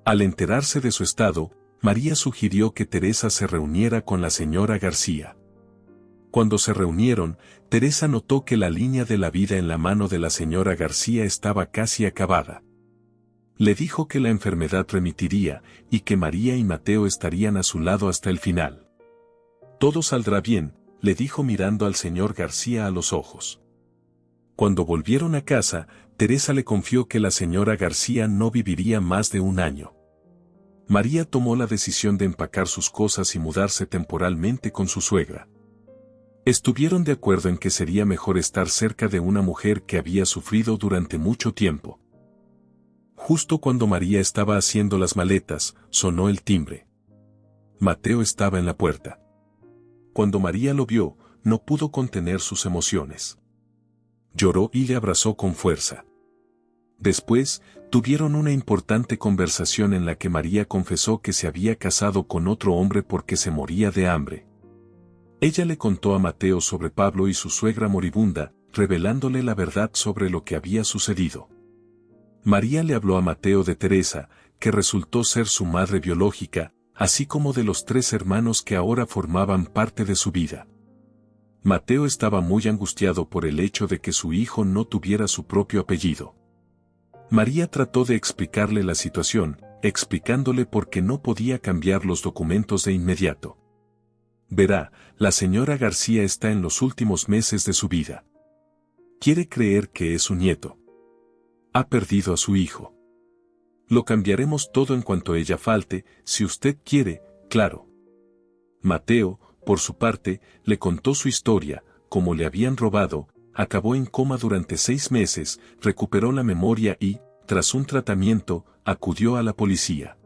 Al enterarse de su estado, María sugirió que Teresa se reuniera con la señora García. Cuando se reunieron, Teresa notó que la línea de la vida en la mano de la señora García estaba casi acabada. Le dijo que la enfermedad remitiría y que María y Mateo estarían a su lado hasta el final. Todo saldrá bien, le dijo mirando al señor García a los ojos. Cuando volvieron a casa, Teresa le confió que la señora García no viviría más de un año. María tomó la decisión de empacar sus cosas y mudarse temporalmente con su suegra. Estuvieron de acuerdo en que sería mejor estar cerca de una mujer que había sufrido durante mucho tiempo. Justo cuando María estaba haciendo las maletas, sonó el timbre. Mateo estaba en la puerta. Cuando María lo vio, no pudo contener sus emociones. Lloró y le abrazó con fuerza. Después, tuvieron una importante conversación en la que María confesó que se había casado con otro hombre porque se moría de hambre. Ella le contó a Mateo sobre Pablo y su suegra moribunda, revelándole la verdad sobre lo que había sucedido. María le habló a Mateo de Teresa, que resultó ser su madre biológica, así como de los 3 hermanos que ahora formaban parte de su vida. Mateo estaba muy angustiado por el hecho de que su hijo no tuviera su propio apellido. María trató de explicarle la situación, explicándole por qué no podía cambiar los documentos de inmediato. Verá, la señora García está en los últimos meses de su vida. Quiere creer que es su nieto. Ha perdido a su hijo. Lo cambiaremos todo en cuanto ella falte, si usted quiere, claro. Mateo, por su parte, le contó su historia, cómo le habían robado, acabó en coma durante 6 meses, recuperó la memoria y, tras un tratamiento, acudió a la policía.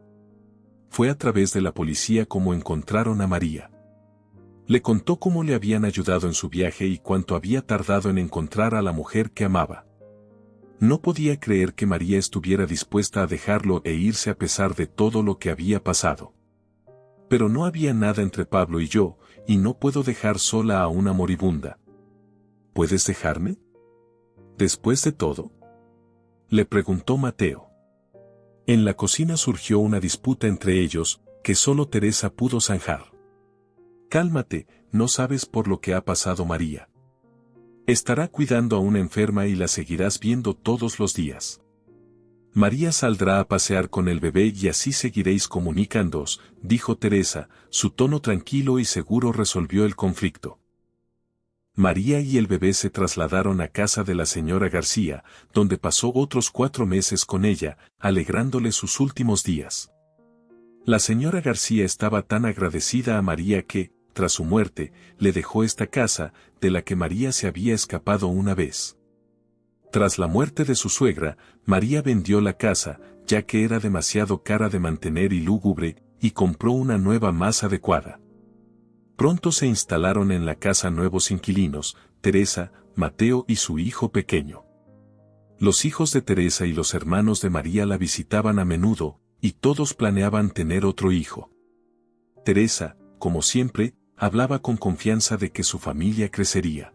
Fue a través de la policía como encontraron a María. Le contó cómo le habían ayudado en su viaje y cuánto había tardado en encontrar a la mujer que amaba. No podía creer que María estuviera dispuesta a dejarlo e irse a pesar de todo lo que había pasado. Pero no había nada entre Pablo y yo, y no puedo dejar sola a una moribunda. ¿Puedes dejarme? ¿Después de todo? Le preguntó Mateo. En la cocina surgió una disputa entre ellos, que solo Teresa pudo zanjar. Cálmate, no sabes por lo que ha pasado María. Estará cuidando a una enferma y la seguirás viendo todos los días. María saldrá a pasear con el bebé y así seguiréis comunicándoos, dijo Teresa, su tono tranquilo y seguro resolvió el conflicto. María y el bebé se trasladaron a casa de la señora García, donde pasó otros 4 meses con ella, alegrándole sus últimos días. La señora García estaba tan agradecida a María que, tras su muerte, le dejó esta casa, de la que María se había escapado una vez. Tras la muerte de su suegra, María vendió la casa, ya que era demasiado cara de mantener y lúgubre, y compró una nueva más adecuada. Pronto se instalaron en la casa nuevos inquilinos, Teresa, Mateo y su hijo pequeño. Los hijos de Teresa y los hermanos de María la visitaban a menudo, y todos planeaban tener otro hijo. Teresa, como siempre, hablaba con confianza de que su familia crecería.